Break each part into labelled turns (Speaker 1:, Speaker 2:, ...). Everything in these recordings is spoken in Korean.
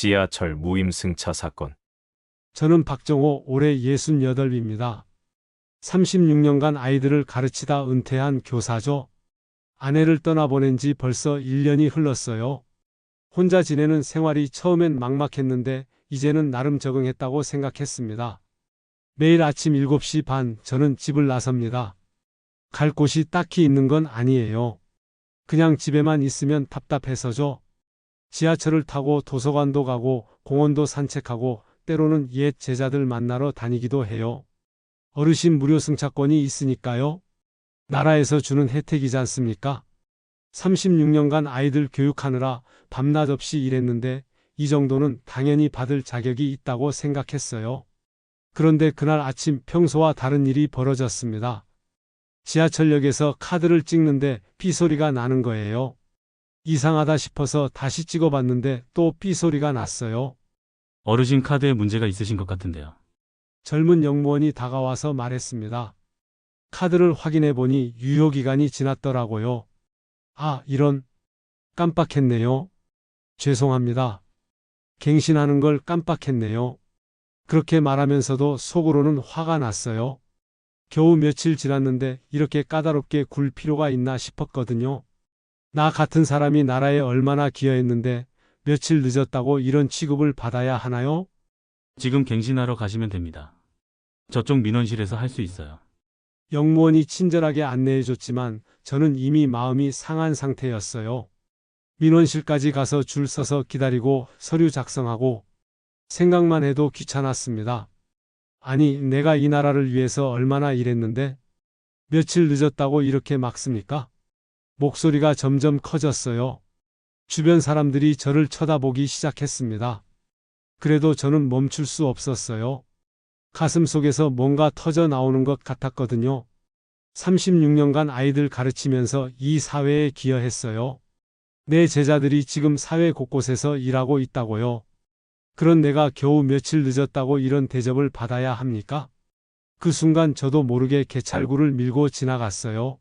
Speaker 1: 지하철 무임승차 사건.
Speaker 2: 저는 박정호, 올해 68입니다. 36년간 아이들을 가르치다 은퇴한 교사죠. 아내를 떠나보낸 지 벌써 1년이 흘렀어요. 혼자 지내는 생활이 처음엔 막막했는데 이제는 나름 적응했다고 생각했습니다. 매일 아침 7시 반 저는 집을 나섭니다. 갈 곳이 딱히 있는 건 아니에요. 그냥 집에만 있으면 답답해서죠. 지하철을 타고 도서관도 가고 공원도 산책하고 때로는 옛 제자들 만나러 다니기도 해요. 어르신 무료 승차권이 있으니까요. 나라에서 주는 혜택이지 않습니까? 36년간 아이들 교육하느라 밤낮 없이 일했는데 이 정도는 당연히 받을 자격이 있다고 생각했어요. 그런데 그날 아침 평소와 다른 일이 벌어졌습니다. 지하철역에서 카드를 찍는데 삐 소리가 나는 거예요. 이상하다 싶어서 다시 찍어봤는데 또 삐 소리가 났어요.
Speaker 3: 어르신 카드에 문제가 있으신 것 같은데요.
Speaker 2: 젊은 영무원이 다가와서 말했습니다. 카드를 확인해 보니 유효기간이 지났더라고요. 아, 이런. 깜빡했네요. 죄송합니다. 갱신하는 걸 깜빡했네요. 그렇게 말하면서도 속으로는 화가 났어요. 겨우 며칠 지났는데 이렇게 까다롭게 굴 필요가 있나 싶었거든요. 나 같은 사람이 나라에 얼마나 기여했는데 며칠 늦었다고 이런 취급을 받아야 하나요?
Speaker 3: 지금 갱신하러 가시면 됩니다. 저쪽 민원실에서 할 수 있어요.
Speaker 2: 영무원이 친절하게 안내해줬지만 저는 이미 마음이 상한 상태였어요. 민원실까지 가서 줄 서서 기다리고 서류 작성하고 생각만 해도 귀찮았습니다. 아니, 내가 이 나라를 위해서 얼마나 일했는데 며칠 늦었다고 이렇게 막습니까? 목소리가 점점 커졌어요. 주변 사람들이 저를 쳐다보기 시작했습니다. 그래도 저는 멈출 수 없었어요. 가슴 속에서 뭔가 터져 나오는 것 같았거든요. 36년간 아이들 가르치면서 이 사회에 기여했어요. 내 제자들이 지금 사회 곳곳에서 일하고 있다고요. 그런 내가 겨우 며칠 늦었다고 이런 대접을 받아야 합니까? 그 순간 저도 모르게 개찰구를 밀고 지나갔어요.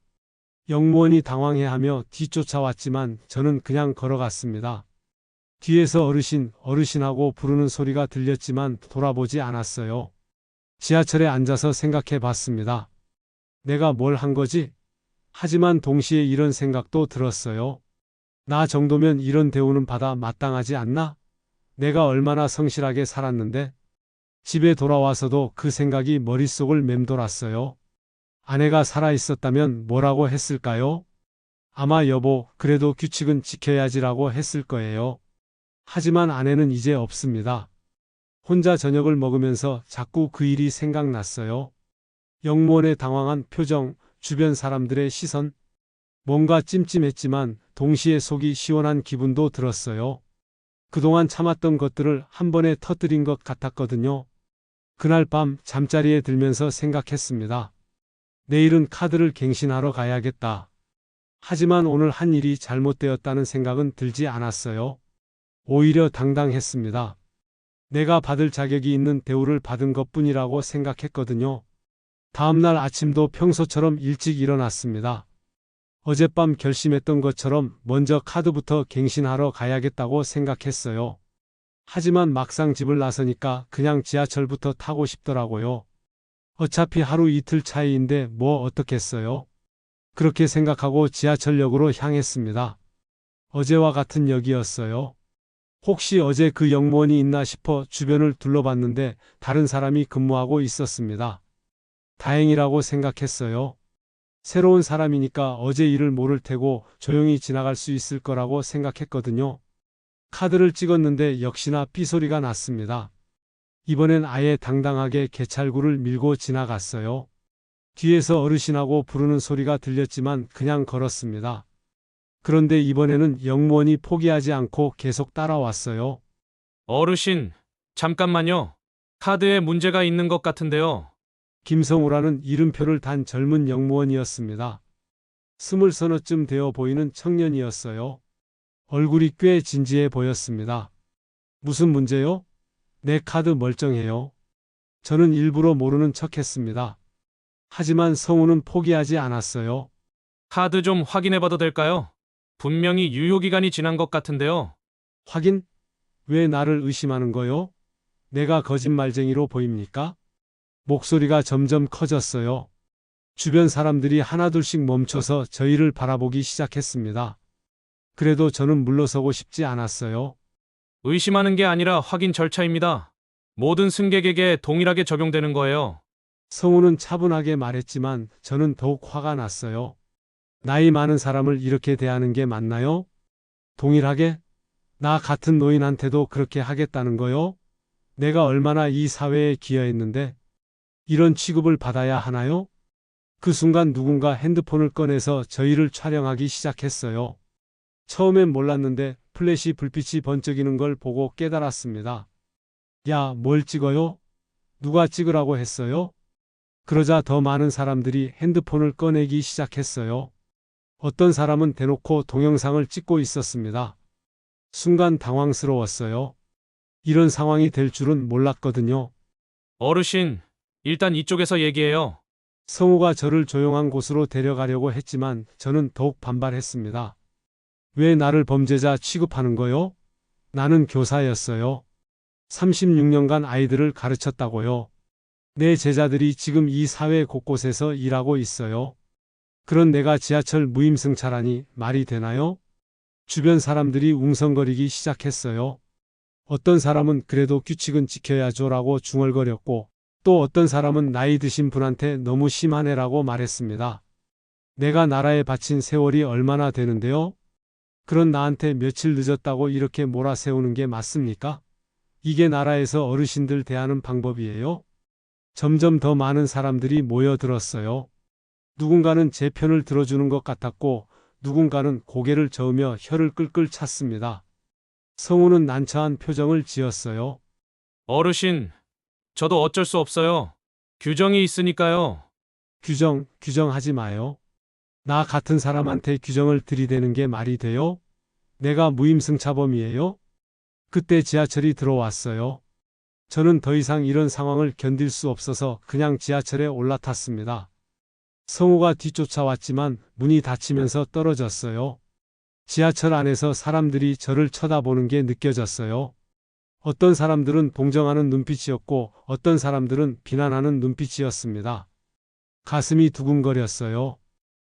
Speaker 2: 영무원이 당황해하며 뒤쫓아왔지만 저는 그냥 걸어갔습니다. 뒤에서 어르신, 어르신하고 부르는 소리가 들렸지만 돌아보지 않았어요. 지하철에 앉아서 생각해 봤습니다. 내가 뭘 한 거지? 하지만 동시에 이런 생각도 들었어요. 나 정도면 이런 대우는 받아 마땅하지 않나? 내가 얼마나 성실하게 살았는데? 집에 돌아와서도 그 생각이 머릿속을 맴돌았어요. 아내가 살아있었다면 뭐라고 했을까요? 아마 여보, 그래도 규칙은 지켜야지라고 했을 거예요. 하지만 아내는 이제 없습니다. 혼자 저녁을 먹으면서 자꾸 그 일이 생각났어요. 영무원의 당황한 표정, 주변 사람들의 시선. 뭔가 찜찜했지만 동시에 속이 시원한 기분도 들었어요. 그동안 참았던 것들을 한 번에 터뜨린 것 같았거든요. 그날 밤 잠자리에 들면서 생각했습니다. 내일은 카드를 갱신하러 가야겠다. 하지만 오늘 한 일이 잘못되었다는 생각은 들지 않았어요. 오히려 당당했습니다. 내가 받을 자격이 있는 대우를 받은 것뿐이라고 생각했거든요. 다음날 아침도 평소처럼 일찍 일어났습니다. 어젯밤 결심했던 것처럼 먼저 카드부터 갱신하러 가야겠다고 생각했어요. 하지만 막상 집을 나서니까 그냥 지하철부터 타고 싶더라고요. 어차피 하루 이틀 차이인데 뭐 어떻겠어요? 그렇게 생각하고 지하철역으로 향했습니다. 어제와 같은 역이었어요. 혹시 어제 그 영무원이 있나 싶어 주변을 둘러봤는데 다른 사람이 근무하고 있었습니다. 다행이라고 생각했어요. 새로운 사람이니까 어제 일을 모를 테고 조용히 지나갈 수 있을 거라고 생각했거든요. 카드를 찍었는데 역시나 삐소리가 났습니다. 이번엔 아예 당당하게 개찰구를 밀고 지나갔어요. 뒤에서 어르신하고 부르는 소리가 들렸지만 그냥 걸었습니다. 그런데 이번에는 영무원이 포기하지 않고 계속 따라왔어요.
Speaker 1: 어르신, 잠깐만요. 카드에 문제가 있는 것 같은데요.
Speaker 2: 김성우라는 이름표를 단 젊은 영무원이었습니다. 20서너쯤 되어 보이는 청년이었어요. 얼굴이 꽤 진지해 보였습니다. 무슨 문제요? 내 카드 멀쩡해요. 저는 일부러 모르는 척했습니다. 하지만 성우는 포기하지 않았어요.
Speaker 1: 카드 좀 확인해 봐도 될까요? 분명히 유효기간이 지난 것 같은데요.
Speaker 2: 확인? 왜 나를 의심하는 거요? 내가 거짓말쟁이로 보입니까? 목소리가 점점 커졌어요. 주변 사람들이 하나둘씩 멈춰서 저희를 바라보기 시작했습니다. 그래도 저는 물러서고 싶지 않았어요.
Speaker 1: 의심하는 게 아니라 확인 절차입니다. 모든 승객에게 동일하게 적용되는 거예요.
Speaker 2: 성우는 차분하게 말했지만 저는 더욱 화가 났어요. 나이 많은 사람을 이렇게 대하는 게 맞나요? 동일하게? 나 같은 노인한테도 그렇게 하겠다는 거요? 내가 얼마나 이 사회에 기여했는데 이런 취급을 받아야 하나요? 그 순간 누군가 핸드폰을 꺼내서 저희를 촬영하기 시작했어요. 처음엔 몰랐는데 플래시 불빛이 번쩍이는 걸 보고 깨달았습니다. 야, 뭘 찍어요? 누가 찍으라고 했어요? 그러자 더 많은 사람들이 핸드폰을 꺼내기 시작했어요. 어떤 사람은 대놓고 동영상을 찍고 있었습니다. 순간 당황스러웠어요. 이런 상황이 될 줄은 몰랐거든요.
Speaker 1: 어르신, 일단 이쪽에서 얘기해요.
Speaker 2: 성우가 저를 조용한 곳으로 데려가려고 했지만 저는 더욱 반발했습니다. 왜 나를 범죄자 취급하는 거요? 나는 교사였어요. 36년간 아이들을 가르쳤다고요. 내 제자들이 지금 이 사회 곳곳에서 일하고 있어요. 그런 내가 지하철 무임승차라니 말이 되나요? 주변 사람들이 웅성거리기 시작했어요. 어떤 사람은 그래도 규칙은 지켜야죠라고 중얼거렸고 또 어떤 사람은 나이 드신 분한테 너무 심하네라고 말했습니다. 내가 나라에 바친 세월이 얼마나 되는데요? 그런 나한테 며칠 늦었다고 이렇게 몰아세우는 게 맞습니까? 이게 나라에서 어르신들 대하는 방법이에요? 점점 더 많은 사람들이 모여들었어요. 누군가는 제 편을 들어주는 것 같았고 누군가는 고개를 저으며 혀를 끌끌 찼습니다. 성우는 난처한 표정을 지었어요.
Speaker 1: 어르신, 저도 어쩔 수 없어요. 규정이 있으니까요.
Speaker 2: 규정하지 마요. 나 같은 사람한테 규정을 들이대는 게 말이 돼요? 내가 무임승차범이에요? 그때 지하철이 들어왔어요. 저는 더 이상 이런 상황을 견딜 수 없어서 그냥 지하철에 올라탔습니다. 성우가 뒤쫓아왔지만 문이 닫히면서 떨어졌어요. 지하철 안에서 사람들이 저를 쳐다보는 게 느껴졌어요. 어떤 사람들은 동정하는 눈빛이었고 어떤 사람들은 비난하는 눈빛이었습니다. 가슴이 두근거렸어요.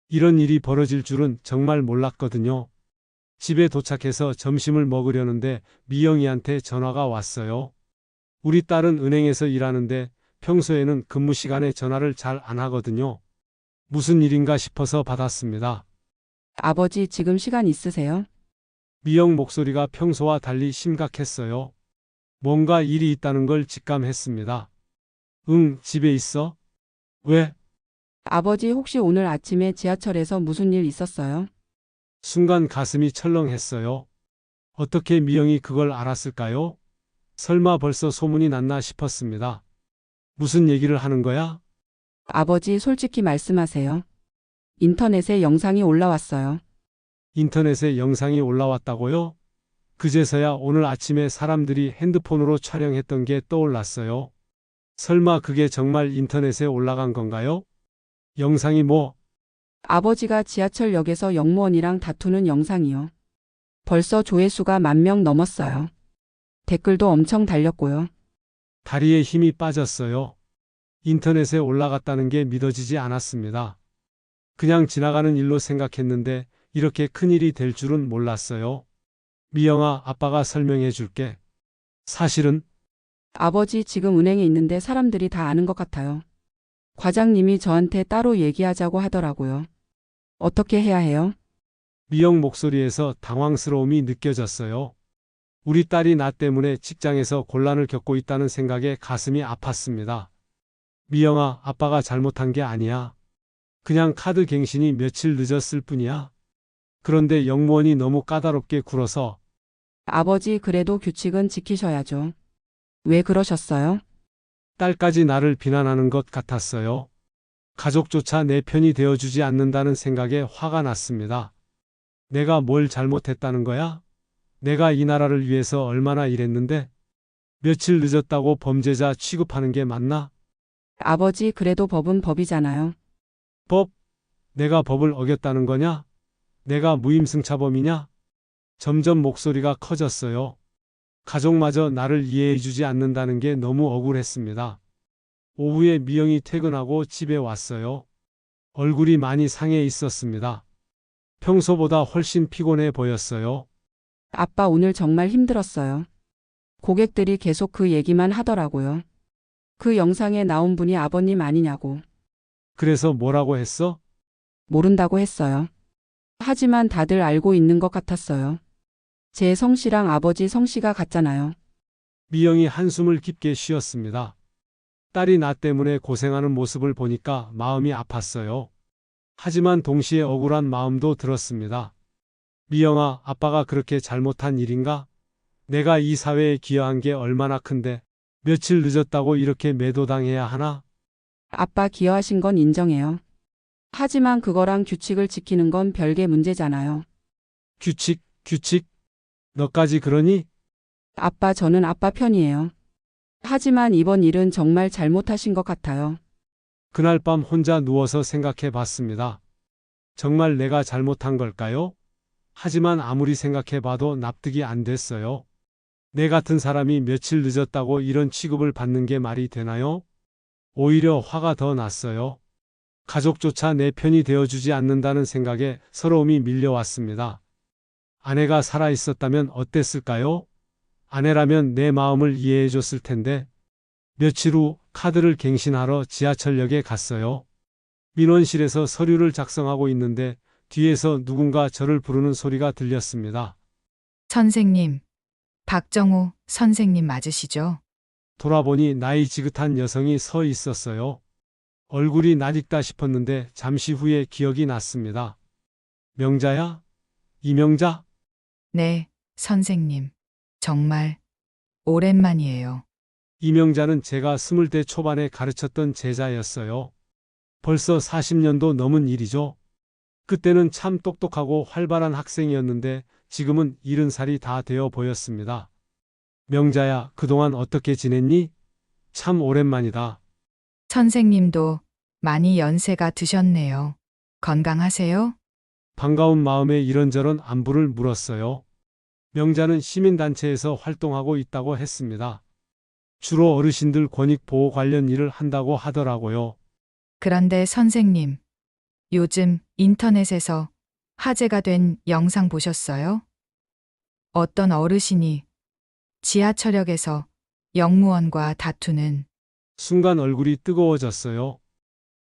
Speaker 2: 이런 일이 벌어질 줄은 정말 몰랐거든요. 집에 도착해서 점심을 먹으려는데 미영이한테 전화가 왔어요. 우리 딸은 은행에서 일하는데 평소에는 근무 시간에 전화를 잘 안 하거든요. 무슨 일인가 싶어서 받았습니다.
Speaker 4: 아버지 지금 시간 있으세요?
Speaker 2: 미영 목소리가 평소와 달리 심각했어요. 뭔가 일이 있다는 걸 직감했습니다. 응, 집에 있어? 왜?
Speaker 4: 아버지 혹시 오늘 아침에 지하철에서 무슨 일 있었어요?
Speaker 2: 순간 가슴이 철렁했어요. 어떻게 미영이 그걸 알았을까요? 설마 벌써 소문이 났나 싶었습니다. 무슨 얘기를 하는 거야?
Speaker 4: 아버지 솔직히 말씀하세요. 인터넷에 영상이 올라왔어요.
Speaker 2: 인터넷에 영상이 올라왔다고요? 그제서야 오늘 아침에 사람들이 핸드폰으로 촬영했던 게 떠올랐어요. 설마 그게 정말 인터넷에 올라간 건가요? 영상이 뭐?
Speaker 4: 아버지가 지하철역에서 영무원이랑 다투는 영상이요. 벌써 조회수가 10,000명 넘었어요. 댓글도 엄청 달렸고요.
Speaker 2: 다리에 힘이 빠졌어요. 인터넷에 올라갔다는 게 믿어지지 않았습니다. 그냥 지나가는 일로 생각했는데 이렇게 큰일이 될 줄은 몰랐어요. 미영아, 아빠가 설명해 줄게. 사실은
Speaker 4: 아버지 지금 은행에 있는데 사람들이 다 아는 것 같아요. 과장님이 저한테 따로 얘기하자고 하더라고요. 어떻게 해야 해요?
Speaker 2: 미영 목소리에서 당황스러움이 느껴졌어요. 우리 딸이 나 때문에 직장에서 곤란을 겪고 있다는 생각에 가슴이 아팠습니다. 미영아, 아빠가 잘못한 게 아니야. 그냥 카드 갱신이 며칠 늦었을 뿐이야. 그런데 영무원이 너무 까다롭게 굴어서
Speaker 4: 아버지 그래도 규칙은 지키셔야죠. 왜 그러셨어요?
Speaker 2: 딸까지 나를 비난하는 것 같았어요. 가족조차 내 편이 되어주지 않는다는 생각에 화가 났습니다. 내가 뭘 잘못했다는 거야? 내가 이 나라를 위해서 얼마나 일했는데? 며칠 늦었다고 범죄자 취급하는 게 맞나?
Speaker 4: 아버지 그래도 법은 법이잖아요.
Speaker 2: 법? 내가 법을 어겼다는 거냐? 내가 무임승차범이냐? 점점 목소리가 커졌어요. 가족마저 나를 이해해주지 않는다는 게 너무 억울했습니다. 오후에 미영이 퇴근하고 집에 왔어요. 얼굴이 많이 상해 있었습니다. 평소보다 훨씬 피곤해 보였어요.
Speaker 4: 아빠 오늘 정말 힘들었어요. 고객들이 계속 그 얘기만 하더라고요. 그 영상에 나온 분이 아버님 아니냐고.
Speaker 2: 그래서 뭐라고 했어?
Speaker 4: 모른다고 했어요. 하지만 다들 알고 있는 것 같았어요. 제 성씨랑 아버지 성씨가 같잖아요.
Speaker 2: 미영이 한숨을 깊게 쉬었습니다. 딸이 나 때문에 고생하는 모습을 보니까 마음이 아팠어요. 하지만 동시에 억울한 마음도 들었습니다. 미영아, 아빠가 그렇게 잘못한 일인가? 내가 이 사회에 기여한 게 얼마나 큰데 며칠 늦었다고 이렇게 매도당해야 하나?
Speaker 4: 아빠 기여하신 건 인정해요. 하지만 그거랑 규칙을 지키는 건 별개 문제잖아요.
Speaker 2: 규칙? 너까지 그러니?
Speaker 4: 아빠 저는 아빠 편이에요. 하지만 이번 일은 정말 잘못하신 것 같아요.
Speaker 2: 그날 밤 혼자 누워서 생각해 봤습니다. 정말 내가 잘못한 걸까요? 하지만 아무리 생각해 봐도 납득이 안 됐어요. 내 같은 사람이 며칠 늦었다고 이런 취급을 받는 게 말이 되나요? 오히려 화가 더 났어요. 가족조차 내 편이 되어주지 않는다는 생각에 서러움이 밀려왔습니다. 아내가 살아있었다면 어땠을까요? 아내라면 내 마음을 이해해줬을 텐데. 며칠 후 카드를 갱신하러 지하철역에 갔어요. 민원실에서 서류를 작성하고 있는데 뒤에서 누군가 저를 부르는 소리가 들렸습니다.
Speaker 5: 선생님, 박정호 선생님 맞으시죠?
Speaker 2: 돌아보니 나이 지긋한 여성이 서 있었어요. 얼굴이 낯익다 싶었는데 잠시 후에 기억이 났습니다. 명자야? 이명자?
Speaker 5: 네, 선생님. 정말 오랜만이에요.
Speaker 2: 이명자는 제가 20대 초반에 가르쳤던 제자였어요. 벌써 40년도 넘은 일이죠. 그때는 참 똑똑하고 활발한 학생이었는데 지금은 70살이 다 되어 보였습니다. 명자야, 그동안 어떻게 지냈니? 참 오랜만이다.
Speaker 5: 선생님도 많이 연세가 드셨네요. 건강하세요?
Speaker 2: 반가운 마음에 이런저런 안부를 물었어요. 명자는 시민단체에서 활동하고 있다고 했습니다. 주로 어르신들 권익 보호 관련 일을 한다고 하더라고요.
Speaker 5: 그런데 선생님, 요즘 인터넷에서 화제가 된 영상 보셨어요? 어떤 어르신이 지하철역에서 역무원과 다투는.
Speaker 2: 순간 얼굴이 뜨거워졌어요.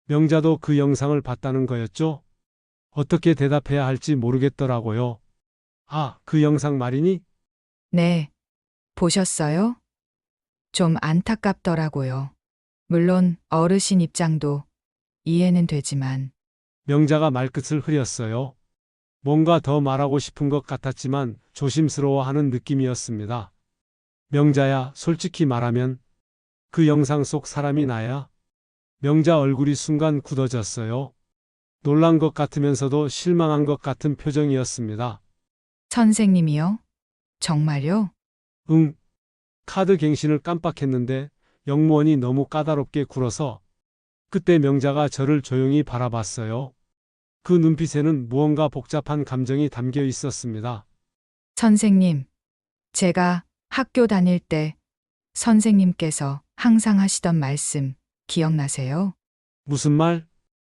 Speaker 2: 명자도 그 영상을 봤다는 거였죠? 어떻게 대답해야 할지 모르겠더라고요. 아, 그 영상 말이니?
Speaker 5: 네, 보셨어요? 좀 안타깝더라고요. 물론 어르신 입장도 이해는 되지만.
Speaker 2: 명자가 말끝을 흐렸어요. 뭔가 더 말하고 싶은 것 같았지만 조심스러워하는 느낌이었습니다. 명자야, 솔직히 말하면 그 영상 속 사람이 나야? 명자 얼굴이 순간 굳어졌어요. 놀란 것 같으면서도 실망한 것 같은 표정이었습니다.
Speaker 5: 선생님이요? 정말요?
Speaker 2: 응. 카드 갱신을 깜빡했는데 역무원이 너무 까다롭게 굴어서 그때 명자가 저를 조용히 바라봤어요. 그 눈빛에는 무언가 복잡한 감정이 담겨 있었습니다.
Speaker 5: 선생님, 제가 학교 다닐 때 선생님께서 항상 하시던 말씀 기억나세요?
Speaker 2: 무슨 말?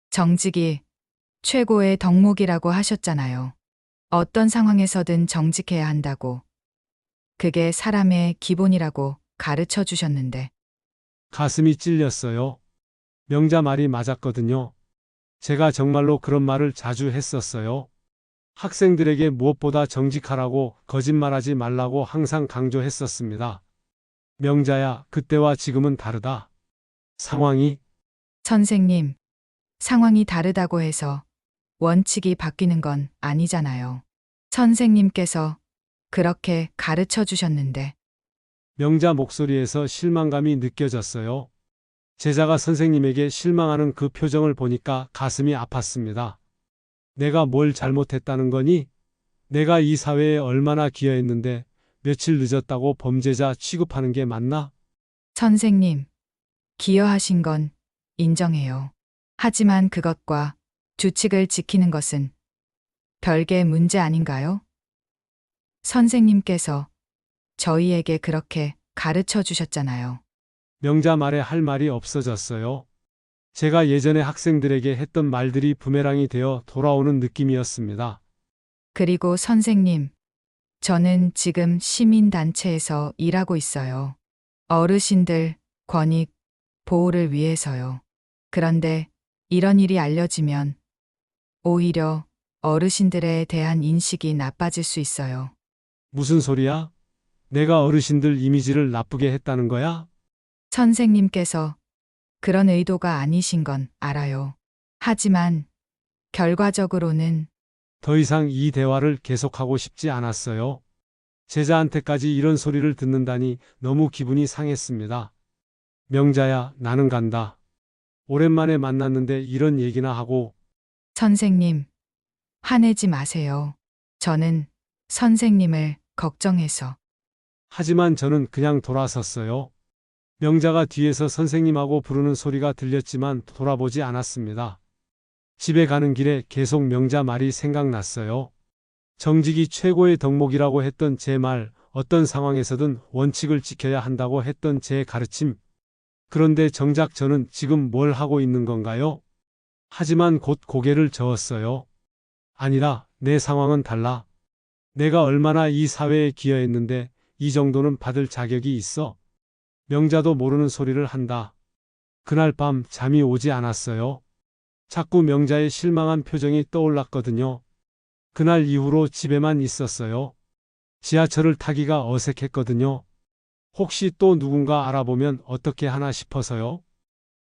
Speaker 5: 정직이 최고의 덕목이라고 하셨잖아요. 어떤 상황에서든 정직해야 한다고. 그게 사람의 기본이라고 가르쳐 주셨는데.
Speaker 2: 가슴이 찔렸어요. 명자 말이 맞았거든요. 제가 정말로 그런 말을 자주 했었어요. 학생들에게 무엇보다 정직하라고 거짓말하지 말라고 항상 강조했었습니다. 명자야, 그때와 지금은 다르다. 상황이
Speaker 5: 선생님, 상황이 다르다고 해서 원칙이 바뀌는 건 아니잖아요. 선생님께서 그렇게 가르쳐 주셨는데.
Speaker 2: 명자 목소리에서 실망감이 느껴졌어요. 제자가 선생님에게 실망하는 그 표정을 보니까 가슴이 아팠습니다. 내가 뭘 잘못했다는 거니? 내가 이 사회에 얼마나 기여했는데 며칠 늦었다고 범죄자 취급하는 게 맞나?
Speaker 5: 선생님, 기여하신 건 인정해요. 하지만 그것과 규칙을 지키는 것은 별개 문제 아닌가요? 선생님께서 저희에게 그렇게 가르쳐 주셨잖아요.
Speaker 2: 명자 말에 할 말이 없어졌어요. 제가 예전에 학생들에게 했던 말들이 부메랑이 되어 돌아오는 느낌이었습니다.
Speaker 5: 그리고 선생님, 저는 지금 시민단체에서 일하고 있어요. 어르신들 권익 보호를 위해서요. 그런데 이런 일이 알려지면 오히려 어르신들에 대한 인식이 나빠질 수 있어요.
Speaker 2: 무슨 소리야? 내가 어르신들 이미지를 나쁘게 했다는 거야?
Speaker 5: 선생님께서 그런 의도가 아니신 건 알아요. 하지만 결과적으로는
Speaker 2: 더 이상 이 대화를 계속하고 싶지 않았어요. 제자한테까지 이런 소리를 듣는다니 너무 기분이 상했습니다. 명자야, 나는 간다. 오랜만에 만났는데 이런 얘기나 하고.
Speaker 5: 선생님, 화내지 마세요. 저는 선생님을 걱정해서.
Speaker 2: 하지만 저는 그냥 돌아섰어요. 명자가 뒤에서 선생님하고 부르는 소리가 들렸지만 돌아보지 않았습니다. 집에 가는 길에 계속 명자 말이 생각났어요. 정직이 최고의 덕목이라고 했던 제 말, 어떤 상황에서든 원칙을 지켜야 한다고 했던 제 가르침. 그런데 정작 저는 지금 뭘 하고 있는 건가요? 하지만 곧 고개를 저었어요. 아니라 내 상황은 달라. 내가 얼마나 이 사회에 기여했는데 이 정도는 받을 자격이 있어. 명자도 모르는 소리를 한다. 그날 밤 잠이 오지 않았어요. 자꾸 명자의 실망한 표정이 떠올랐거든요. 그날 이후로 집에만 있었어요. 지하철을 타기가 어색했거든요. 혹시 또 누군가 알아보면 어떻게 하나 싶어서요.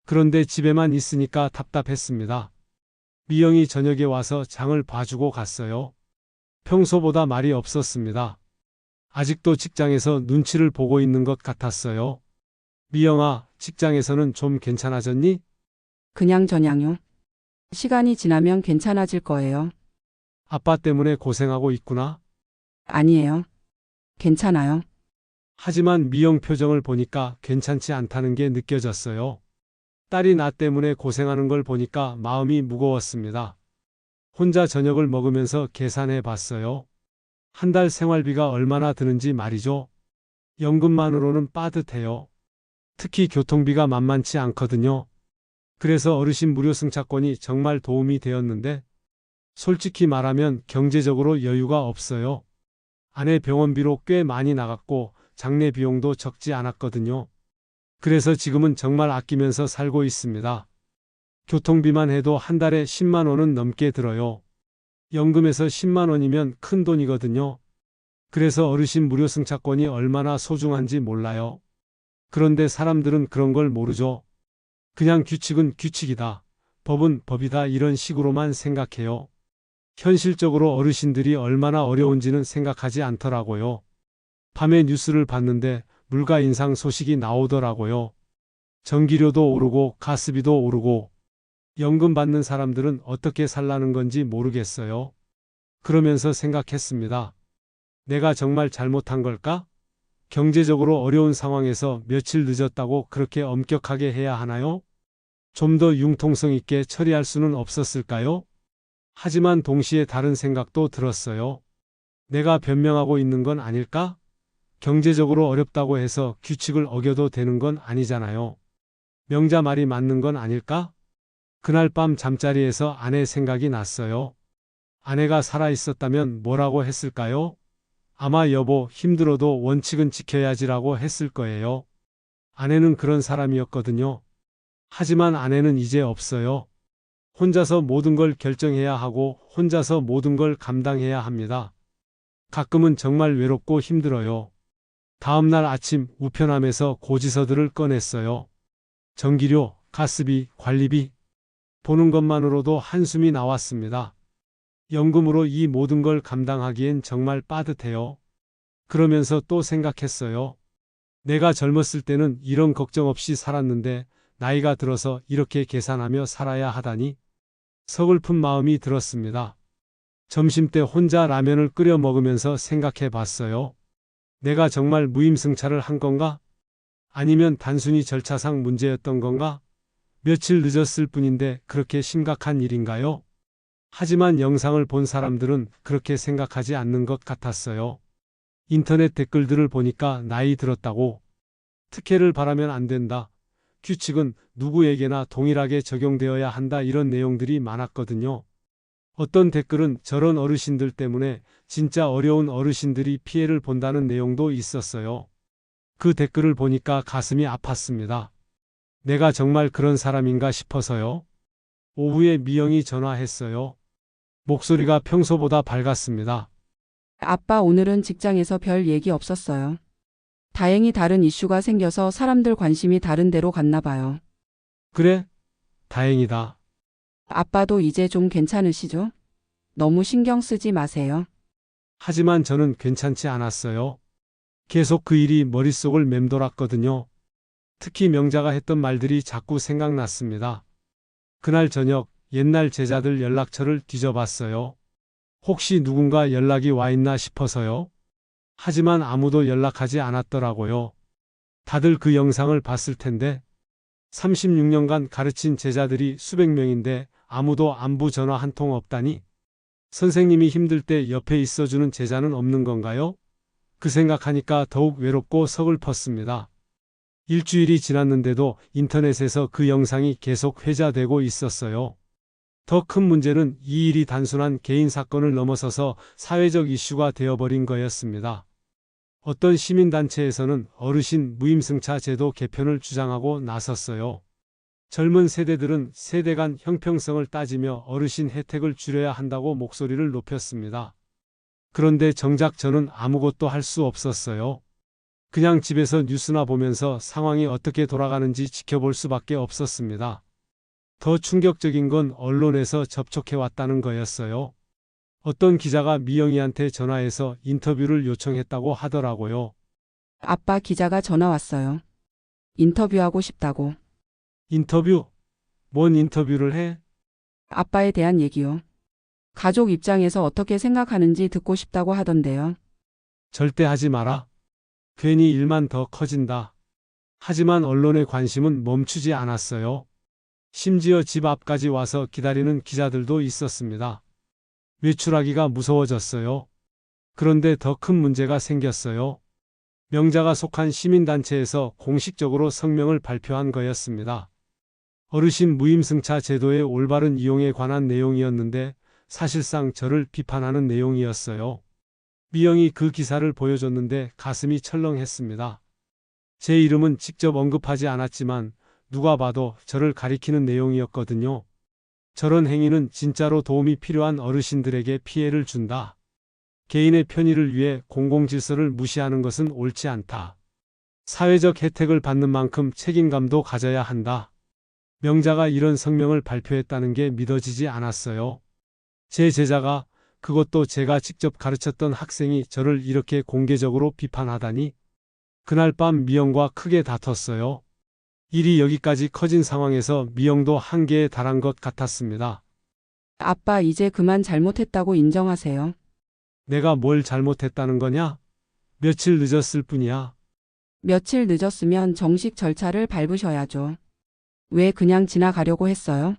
Speaker 2: 그런데 집에만 있으니까 답답했습니다. 미영이 저녁에 와서 장을 봐주고 갔어요. 평소보다 말이 없었습니다. 아직도 직장에서 눈치를 보고 있는 것 같았어요. 미영아, 직장에서는 좀 괜찮아졌니?
Speaker 4: 그냥 저냥요. 시간이 지나면 괜찮아질 거예요.
Speaker 2: 아빠 때문에 고생하고 있구나.
Speaker 4: 아니에요. 괜찮아요.
Speaker 2: 하지만 미영 표정을 보니까 괜찮지 않다는 게 느껴졌어요. 딸이 나 때문에 고생하는 걸 보니까 마음이 무거웠습니다. 혼자 저녁을 먹으면서 계산해 봤어요. 한 달 생활비가 얼마나 드는지 말이죠. 연금만으로는 빠듯해요. 특히 교통비가 만만치 않거든요. 그래서 어르신 무료 승차권이 정말 도움이 되었는데 솔직히 말하면 경제적으로 여유가 없어요. 아내 병원비로 꽤 많이 나갔고 장례 비용도 적지 않았거든요. 그래서 지금은 정말 아끼면서 살고 있습니다. 교통비만 해도 한 달에 10만 원은 넘게 들어요. 연금에서 10만 원이면 큰 돈이거든요. 그래서 어르신 무료 승차권이 얼마나 소중한지 몰라요. 그런데 사람들은 그런 걸 모르죠. 그냥 규칙은 규칙이다. 법은 법이다. 이런 식으로만 생각해요. 현실적으로 어르신들이 얼마나 어려운지는 생각하지 않더라고요. 밤에 뉴스를 봤는데 물가 인상 소식이 나오더라고요. 전기료도 오르고 가스비도 오르고 연금 받는 사람들은 어떻게 살라는 건지 모르겠어요. 그러면서 생각했습니다. 내가 정말 잘못한 걸까? 경제적으로 어려운 상황에서 며칠 늦었다고 그렇게 엄격하게 해야 하나요? 좀 더 융통성 있게 처리할 수는 없었을까요? 하지만 동시에 다른 생각도 들었어요. 내가 변명하고 있는 건 아닐까? 경제적으로 어렵다고 해서 규칙을 어겨도 되는 건 아니잖아요. 명자 말이 맞는 건 아닐까? 그날 밤 잠자리에서 아내 생각이 났어요. 아내가 살아있었다면 뭐라고 했을까요? 아마 여보, 힘들어도 원칙은 지켜야지라고 했을 거예요. 아내는 그런 사람이었거든요. 하지만 아내는 이제 없어요. 혼자서 모든 걸 결정해야 하고 혼자서 모든 걸 감당해야 합니다. 가끔은 정말 외롭고 힘들어요. 다음날 아침 우편함에서 고지서들을 꺼냈어요. 전기료, 가스비, 관리비. 보는 것만으로도 한숨이 나왔습니다. 연금으로 이 모든 걸 감당하기엔 정말 빠듯해요. 그러면서 또 생각했어요. 내가 젊었을 때는 이런 걱정 없이 살았는데 나이가 들어서 이렇게 계산하며 살아야 하다니 서글픈 마음이 들었습니다. 점심때 혼자 라면을 끓여 먹으면서 생각해 봤어요. 내가 정말 무임승차를 한 건가? 아니면 단순히 절차상 문제였던 건가? 며칠 늦었을 뿐인데 그렇게 심각한 일인가요? 하지만 영상을 본 사람들은 그렇게 생각하지 않는 것 같았어요. 인터넷 댓글들을 보니까 나이 들었다고, 특혜를 바라면 안 된다, 규칙은 누구에게나 동일하게 적용되어야 한다 이런 내용들이 많았거든요. 어떤 댓글은 저런 어르신들 때문에 진짜 어려운 어르신들이 피해를 본다는 내용도 있었어요. 그 댓글을 보니까 가슴이 아팠습니다. 내가 정말 그런 사람인가 싶어서요. 오후에 미영이 전화했어요. 목소리가 평소보다 밝았습니다.
Speaker 4: 아빠 오늘은 직장에서 별 얘기 없었어요. 다행히 다른 이슈가 생겨서 사람들 관심이 다른 데로 갔나 봐요.
Speaker 2: 그래? 다행이다.
Speaker 4: 아빠도 이제 좀 괜찮으시죠? 너무 신경 쓰지 마세요.
Speaker 2: 하지만 저는 괜찮지 않았어요. 계속 그 일이 머릿속을 맴돌았거든요. 특히 명자가 했던 말들이 자꾸 생각났습니다. 그날 저녁 옛날 제자들 연락처를 뒤져봤어요. 혹시 누군가 연락이 와 있나 싶어서요. 하지만 아무도 연락하지 않았더라고요. 다들 그 영상을 봤을 텐데 36년간 가르친 제자들이 수백 명인데 아무도 안부 전화 한 통 없다니? 선생님이 힘들 때 옆에 있어주는 제자는 없는 건가요? 그 생각하니까 더욱 외롭고 서글펐습니다. 일주일이 지났는데도 인터넷에서 그 영상이 계속 회자되고 있었어요. 더 큰 문제는 이 일이 단순한 개인 사건을 넘어서서 사회적 이슈가 되어버린 거였습니다. 어떤 시민단체에서는 어르신 무임승차 제도 개편을 주장하고 나섰어요. 젊은 세대들은 세대 간 형평성을 따지며 어르신 혜택을 줄여야 한다고 목소리를 높였습니다. 그런데 정작 저는 아무것도 할 수 없었어요. 그냥 집에서 뉴스나 보면서 상황이 어떻게 돌아가는지 지켜볼 수밖에 없었습니다. 더 충격적인 건 언론에서 접촉해왔다는 거였어요. 어떤 기자가 미영이한테 전화해서 인터뷰를 요청했다고 하더라고요.
Speaker 4: 아빠 기자가 전화 왔어요. 인터뷰하고 싶다고.
Speaker 2: 인터뷰? 뭔 인터뷰를 해?
Speaker 4: 아빠에 대한 얘기요. 가족 입장에서 어떻게 생각하는지 듣고 싶다고 하던데요.
Speaker 2: 절대 하지 마라. 괜히 일만 더 커진다. 하지만 언론의 관심은 멈추지 않았어요. 심지어 집 앞까지 와서 기다리는 기자들도 있었습니다. 외출하기가 무서워졌어요. 그런데 더 큰 문제가 생겼어요. 명자가 속한 시민단체에서 공식적으로 성명을 발표한 거였습니다. 어르신 무임승차 제도의 올바른 이용에 관한 내용이었는데 사실상 저를 비판하는 내용이었어요. 미영이 그 기사를 보여줬는데 가슴이 철렁했습니다. 제 이름은 직접 언급하지 않았지만 누가 봐도 저를 가리키는 내용이었거든요. 저런 행위는 진짜로 도움이 필요한 어르신들에게 피해를 준다. 개인의 편의를 위해 공공질서를 무시하는 것은 옳지 않다. 사회적 혜택을 받는 만큼 책임감도 가져야 한다. 명자가 이런 성명을 발표했다는 게 믿어지지 않았어요. 제 제자가, 그것도 제가 직접 가르쳤던 학생이 저를 이렇게 공개적으로 비판하다니. 그날 밤 미영과 크게 다퉜어요. 일이 여기까지 커진 상황에서 미영도 한계에 달한 것 같았습니다.
Speaker 4: 아빠 이제 그만 잘못했다고 인정하세요.
Speaker 2: 내가 뭘 잘못했다는 거냐? 며칠 늦었을 뿐이야.
Speaker 4: 며칠 늦었으면 정식 절차를 밟으셔야죠. 왜 그냥 지나가려고 했어요?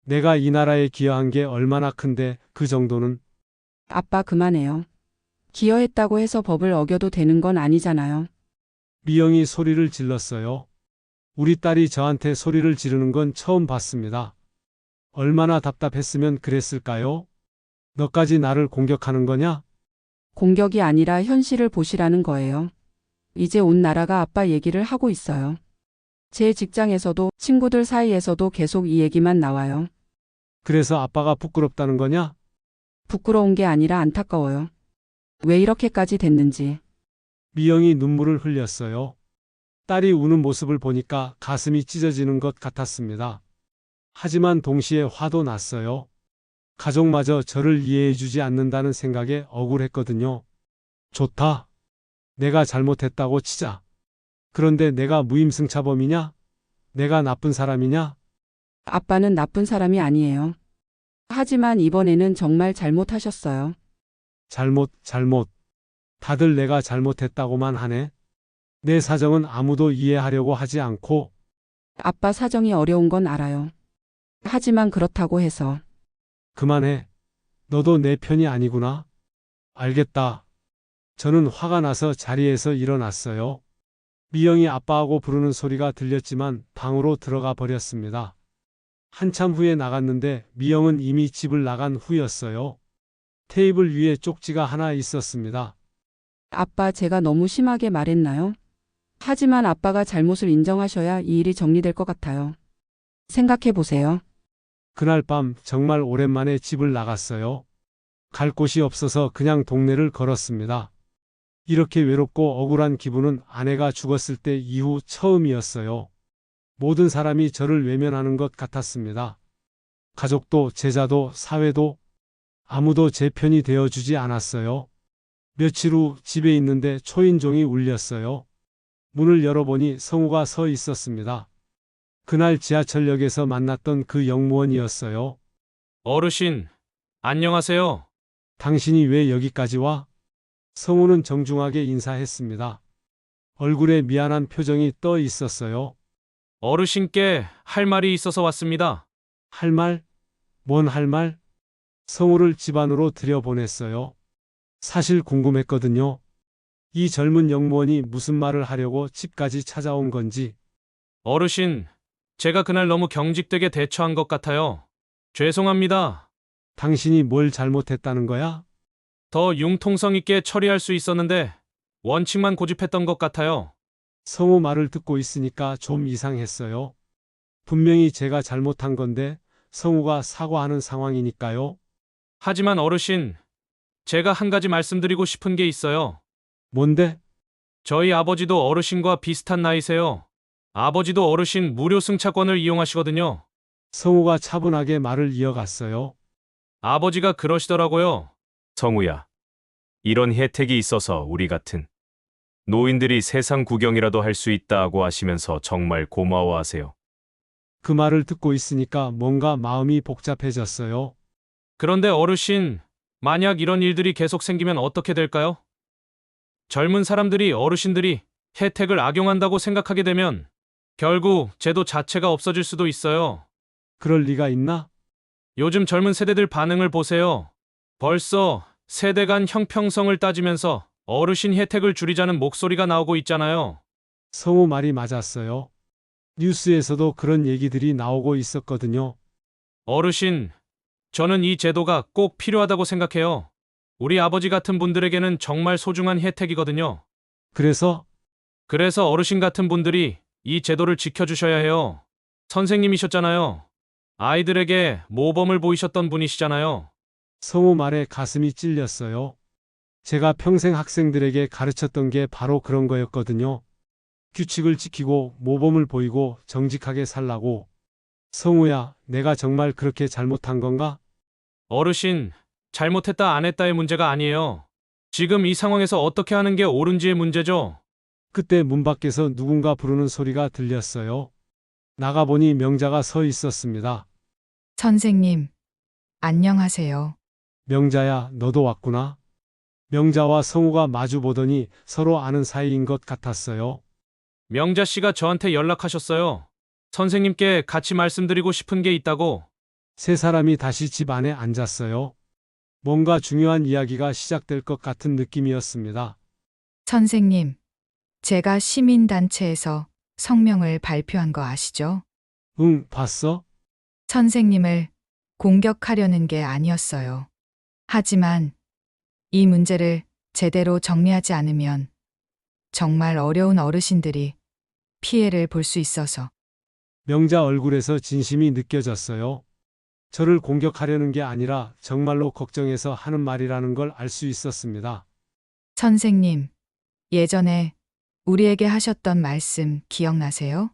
Speaker 2: 내가 이 나라에 기여한 게 얼마나 큰데 그 정도는.
Speaker 4: 아빠 그만해요. 기여했다고 해서 법을 어겨도 되는 건 아니잖아요.
Speaker 2: 미영이 소리를 질렀어요. 우리 딸이 저한테 소리를 지르는 건 처음 봤습니다. 얼마나 답답했으면 그랬을까요? 너까지 나를 공격하는 거냐?
Speaker 4: 공격이 아니라 현실을 보시라는 거예요. 이제 온 나라가 아빠 얘기를 하고 있어요. 제 직장에서도 친구들 사이에서도 계속 이 얘기만 나와요.
Speaker 2: 그래서 아빠가 부끄럽다는 거냐?
Speaker 4: 부끄러운 게 아니라 안타까워요. 왜 이렇게까지 됐는지.
Speaker 2: 미영이 눈물을 흘렸어요. 딸이 우는 모습을 보니까 가슴이 찢어지는 것 같았습니다. 하지만 동시에 화도 났어요. 가족마저 저를 이해해주지 않는다는 생각에 억울했거든요. 좋다. 내가 잘못했다고 치자. 그런데 내가 무임승차범이냐? 내가 나쁜 사람이냐?
Speaker 4: 아빠는 나쁜 사람이 아니에요. 하지만 이번에는 정말 잘못하셨어요.
Speaker 2: 잘못. 다들 내가 잘못했다고만 하네. 내 사정은 아무도 이해하려고 하지 않고.
Speaker 4: 아빠 사정이 어려운 건 알아요. 하지만 그렇다고 해서.
Speaker 2: 그만해. 너도 내 편이 아니구나. 알겠다. 저는 화가 나서 자리에서 일어났어요. 미영이 아빠하고 부르는 소리가 들렸지만 방으로 들어가 버렸습니다. 한참 후에 나갔는데 미영은 이미 집을 나간 후였어요. 테이블 위에 쪽지가 하나 있었습니다.
Speaker 4: 아빠, 제가 너무 심하게 말했나요? 하지만 아빠가 잘못을 인정하셔야 이 일이 정리될 것 같아요. 생각해 보세요.
Speaker 2: 그날 밤 정말 오랜만에 집을 나갔어요. 갈 곳이 없어서 그냥 동네를 걸었습니다. 이렇게 외롭고 억울한 기분은 아내가 죽었을 때 이후 처음이었어요. 모든 사람이 저를 외면하는 것 같았습니다. 가족도 제자도 사회도 아무도 제 편이 되어주지 않았어요. 며칠 후 집에 있는데 초인종이 울렸어요. 문을 열어보니 성우가 서 있었습니다. 그날 지하철역에서 만났던 그 영무원이었어요.
Speaker 1: 어르신, 안녕하세요.
Speaker 2: 당신이 왜 여기까지 와? 성우는 정중하게 인사했습니다. 얼굴에 미안한 표정이 떠 있었어요.
Speaker 1: 어르신께 할 말이 있어서 왔습니다.
Speaker 2: 할 말? 뭔 할 말? 성우를 집 안으로 들여보냈어요. 사실 궁금했거든요. 이 젊은 영무원이 무슨 말을 하려고 집까지 찾아온 건지.
Speaker 1: 어르신, 제가 그날 너무 경직되게 대처한 것 같아요. 죄송합니다.
Speaker 2: 당신이 뭘 잘못했다는 거야?
Speaker 1: 더 융통성 있게 처리할 수 있었는데 원칙만 고집했던 것 같아요.
Speaker 2: 성우 말을 듣고 있으니까 좀 이상했어요. 분명히 제가 잘못한 건데 성우가 사과하는 상황이니까요.
Speaker 1: 하지만 어르신, 제가 한 가지 말씀드리고 싶은 게 있어요.
Speaker 2: 뭔데?
Speaker 1: 저희 아버지도 어르신과 비슷한 나이세요. 아버지도 어르신 무료 승차권을 이용하시거든요.
Speaker 2: 성우가 차분하게 말을 이어갔어요.
Speaker 1: 아버지가 그러시더라고요.
Speaker 6: 성우야, 이런 혜택이 있어서 우리 같은 노인들이 세상 구경이라도 할 수 있다고 하시면서 정말 고마워하세요.
Speaker 2: 그 말을 듣고 있으니까 뭔가 마음이 복잡해졌어요.
Speaker 1: 그런데 어르신, 만약 이런 일들이 계속 생기면 어떻게 될까요? 젊은 사람들이 어르신들이 혜택을 악용한다고 생각하게 되면 결국 제도 자체가 없어질 수도 있어요.
Speaker 2: 그럴 리가 있나?
Speaker 1: 요즘 젊은 세대들 반응을 보세요. 벌써 세대 간 형평성을 따지면서 어르신 혜택을 줄이자는 목소리가 나오고 있잖아요.
Speaker 2: 성우 말이 맞았어요. 뉴스에서도 그런 얘기들이 나오고 있었거든요.
Speaker 1: 어르신, 저는 이 제도가 꼭 필요하다고 생각해요. 우리 아버지 같은 분들에게는 정말 소중한 혜택이거든요.
Speaker 2: 그래서
Speaker 1: 그래서 어르신 같은 분들이 이 제도를 지켜주셔야 해요. 선생님이셨잖아요. 아이들에게 모범을 보이셨던 분이시잖아요.
Speaker 2: 성우 말에 가슴이 찔렸어요. 제가 평생 학생들에게 가르쳤던 게 바로 그런 거였거든요. 규칙을 지키고 모범을 보이고 정직하게 살라고. 성우야, 내가 정말 그렇게 잘못한 건가?
Speaker 1: 어르신, 잘못했다 안 했다의 문제가 아니에요. 지금 이 상황에서 어떻게 하는 게 옳은지의 문제죠.
Speaker 2: 그때 문 밖에서 누군가 부르는 소리가 들렸어요. 나가보니 명자가 서 있었습니다.
Speaker 5: 선생님, 안녕하세요.
Speaker 2: 명자야, 너도 왔구나. 명자와 성우가 마주 보더니 서로 아는 사이인 것 같았어요.
Speaker 1: 명자 씨가 저한테 연락하셨어요. 선생님께 같이 말씀드리고 싶은 게 있다고.
Speaker 2: 세 사람이 다시 집 안에 앉았어요. 뭔가 중요한 이야기가 시작될 것 같은 느낌이었습니다.
Speaker 5: 선생님, 제가 시민단체에서 성명을 발표한 거 아시죠?
Speaker 2: 응, 봤어?
Speaker 5: 선생님을 공격하려는 게 아니었어요. 하지만 이 문제를 제대로 정리하지 않으면 정말 어려운 어르신들이 피해를 볼 수 있어서.
Speaker 2: 명자 얼굴에서 진심이 느껴졌어요. 저를 공격하려는 게 아니라 정말로 걱정해서 하는 말이라는 걸 알 수 있었습니다.
Speaker 5: 선생님, 예전에 우리에게 하셨던 말씀 기억나세요?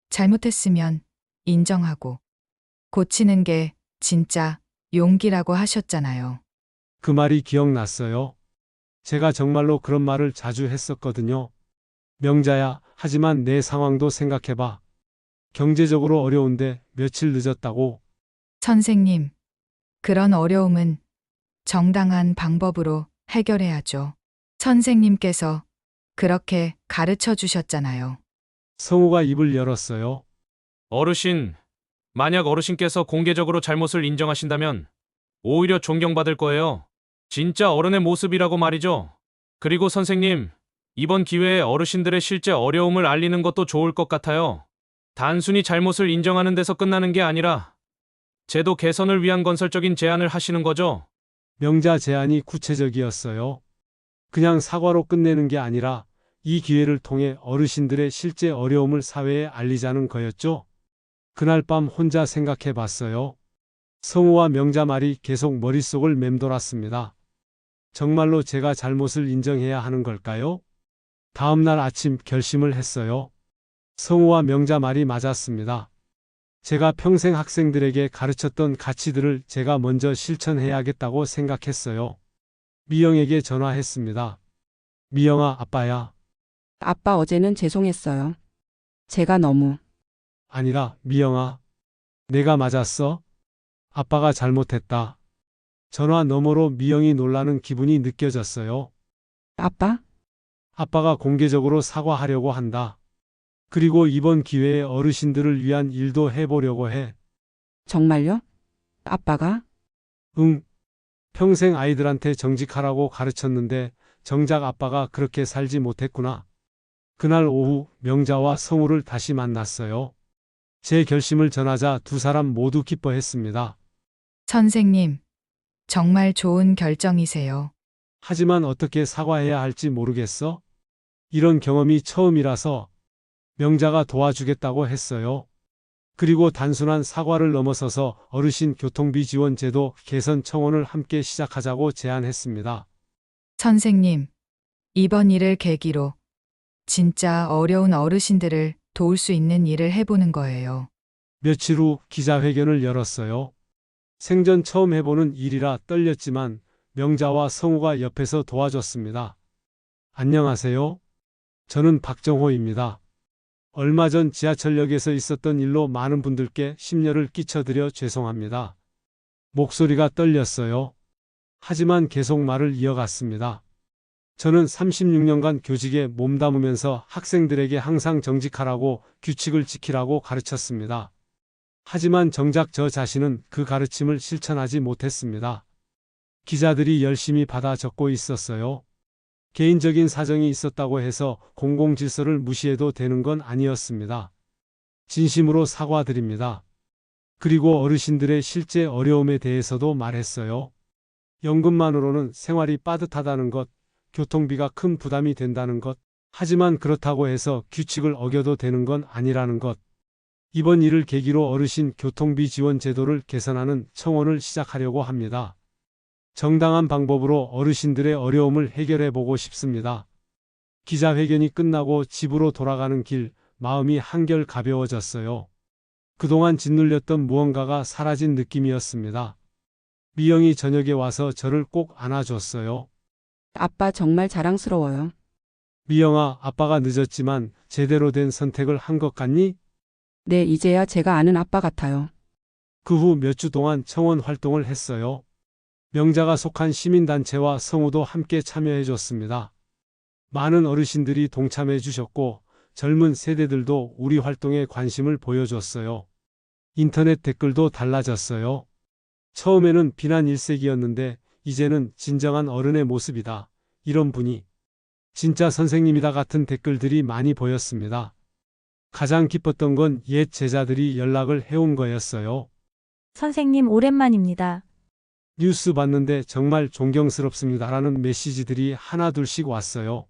Speaker 5: 잘못했으면 인정하고 고치는 게 진짜 용기라고 하셨잖아요.
Speaker 2: 그 말이 기억났어요. 제가 정말로 그런 말을 자주 했었거든요. 명자야, 하지만 내 상황도 생각해봐. 경제적으로 어려운데 며칠 늦었다고.
Speaker 5: 선생님, 그런 어려움은 정당한 방법으로 해결해야죠. 선생님께서 그렇게 가르쳐 주셨잖아요.
Speaker 2: 성우가 입을 열었어요.
Speaker 1: 어르신, 만약 어르신께서 공개적으로 잘못을 인정하신다면 오히려 존경받을 거예요. 진짜 어른의 모습이라고 말이죠. 그리고 선생님, 이번 기회에 어르신들의 실제 어려움을 알리는 것도 좋을 것 같아요. 단순히 잘못을 인정하는 데서 끝나는 게 아니라 제도 개선을 위한 건설적인 제안을 하시는 거죠?
Speaker 2: 명자 제안이 구체적이었어요. 그냥 사과로 끝내는 게 아니라 이 기회를 통해 어르신들의 실제 어려움을 사회에 알리자는 거였죠. 그날 밤 혼자 생각해 봤어요. 성우와 명자 말이 계속 머릿속을 맴돌았습니다. 정말로 제가 잘못을 인정해야 하는 걸까요? 다음 날 아침 결심을 했어요. 성우와 명자 말이 맞았습니다. 제가 평생 학생들에게 가르쳤던 가치들을 제가 먼저 실천해야겠다고 생각했어요. 미영에게 전화했습니다. 미영아, 아빠야.
Speaker 4: 아빠 어제는 죄송했어요. 제가 너무
Speaker 2: 아니라 미영아. 내가 맞았어? 아빠가 잘못했다. 전화 너머로 미영이 놀라는 기분이 느껴졌어요.
Speaker 4: 아빠?
Speaker 2: 아빠가 공개적으로 사과하려고 한다. 그리고 이번 기회에 어르신들을 위한 일도 해보려고 해.
Speaker 4: 정말요? 아빠가?
Speaker 2: 응. 평생 아이들한테 정직하라고 가르쳤는데 정작 아빠가 그렇게 살지 못했구나. 그날 오후 명자와 성우를 다시 만났어요. 제 결심을 전하자 두 사람 모두 기뻐했습니다.
Speaker 5: 선생님, 정말 좋은 결정이세요.
Speaker 2: 하지만 어떻게 사과해야 할지 모르겠어? 이런 경험이 처음이라서 명자가 도와주겠다고 했어요. 그리고 단순한 사과를 넘어서서 어르신 교통비 지원 제도 개선 청원을 함께 시작하자고 제안했습니다.
Speaker 5: 선생님, 이번 일을 계기로 진짜 어려운 어르신들을 도울 수 있는 일을 해보는 거예요.
Speaker 2: 며칠 후 기자회견을 열었어요. 생전 처음 해보는 일이라 떨렸지만 명자와 성우가 옆에서 도와줬습니다. 안녕하세요. 저는 박정호입니다. 얼마 전 지하철역에서 있었던 일로 많은 분들께 심려를 끼쳐드려 죄송합니다. 목소리가 떨렸어요. 하지만 계속 말을 이어갔습니다. 저는 36년간 교직에 몸담으면서 학생들에게 항상 정직하라고 규칙을 지키라고 가르쳤습니다. 하지만 정작 저 자신은 그 가르침을 실천하지 못했습니다. 기자들이 열심히 받아 적고 있었어요. 개인적인 사정이 있었다고 해서 공공질서를 무시해도 되는 건 아니었습니다. 진심으로 사과드립니다. 그리고 어르신들의 실제 어려움에 대해서도 말했어요. 연금만으로는 생활이 빠듯하다는 것, 교통비가 큰 부담이 된다는 것, 하지만 그렇다고 해서 규칙을 어겨도 되는 건 아니라는 것. 이번 일을 계기로 어르신 교통비 지원 제도를 개선하는 청원을 시작하려고 합니다. 정당한 방법으로 어르신들의 어려움을 해결해 보고 싶습니다. 기자회견이 끝나고 집으로 돌아가는 길, 마음이 한결 가벼워졌어요. 그동안 짓눌렸던 무언가가 사라진 느낌이었습니다. 미영이 저녁에 와서 저를 꼭 안아줬어요.
Speaker 4: 아빠 정말 자랑스러워요.
Speaker 2: 미영아, 아빠가 늦었지만 제대로 된 선택을 한 것 같니?
Speaker 4: 네, 이제야 제가 아는 아빠 같아요.
Speaker 2: 그 후 몇 주 동안 청원 활동을 했어요. 명자가 속한 시민단체와 성우도 함께 참여해줬습니다. 많은 어르신들이 동참해 주셨고 젊은 세대들도 우리 활동에 관심을 보여줬어요. 인터넷 댓글도 달라졌어요. 처음에는 비난 일색이었는데 이제는 진정한 어른의 모습이다. 이런 분이 진짜 선생님이다 같은 댓글들이 많이 보였습니다. 가장 기뻤던 건 옛 제자들이 연락을 해온 거였어요.
Speaker 7: 선생님 오랜만입니다.
Speaker 2: 뉴스 봤는데 정말 존경스럽습니다라는 메시지들이 하나둘씩 왔어요.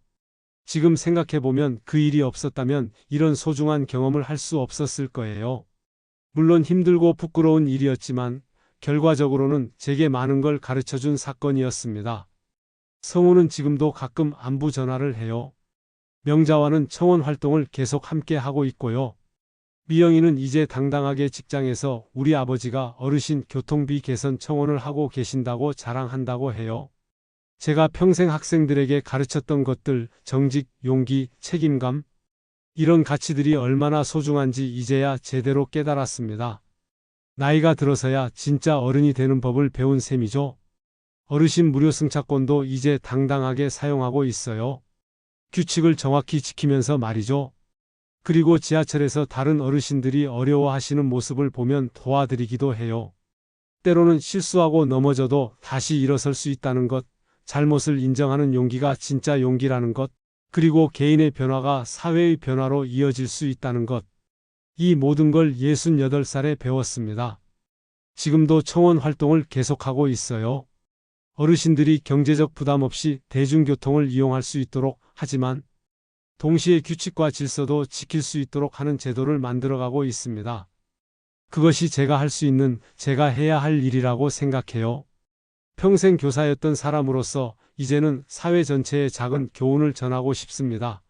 Speaker 2: 지금 생각해보면 그 일이 없었다면 이런 소중한 경험을 할 수 없었을 거예요. 물론 힘들고 부끄러운 일이었지만 결과적으로는 제게 많은 걸 가르쳐준 사건이었습니다. 성우는 지금도 가끔 안부 전화를 해요. 명자와는 청원 활동을 계속 함께 하고 있고요. 미영이는 이제 당당하게 직장에서 우리 아버지가 어르신 교통비 개선 청원을 하고 계신다고 자랑한다고 해요. 제가 평생 학생들에게 가르쳤던 것들, 정직, 용기, 책임감, 이런 가치들이 얼마나 소중한지 이제야 제대로 깨달았습니다. 나이가 들어서야 진짜 어른이 되는 법을 배운 셈이죠. 어르신 무료 승차권도 이제 당당하게 사용하고 있어요. 규칙을 정확히 지키면서 말이죠. 그리고 지하철에서 다른 어르신들이 어려워하시는 모습을 보면 도와드리기도 해요. 때로는 실수하고 넘어져도 다시 일어설 수 있다는 것, 잘못을 인정하는 용기가 진짜 용기라는 것, 그리고 개인의 변화가 사회의 변화로 이어질 수 있다는 것. 이 모든 걸 68살에 배웠습니다. 지금도 청원 활동을 계속하고 있어요. 어르신들이 경제적 부담 없이 대중교통을 이용할 수 있도록 하지만 동시에 규칙과 질서도 지킬 수 있도록 하는 제도를 만들어가고 있습니다. 그것이 제가 할 수 있는, 제가 해야 할 일이라고 생각해요. 평생 교사였던 사람으로서 이제는 사회 전체에 작은 교훈을 전하고 싶습니다.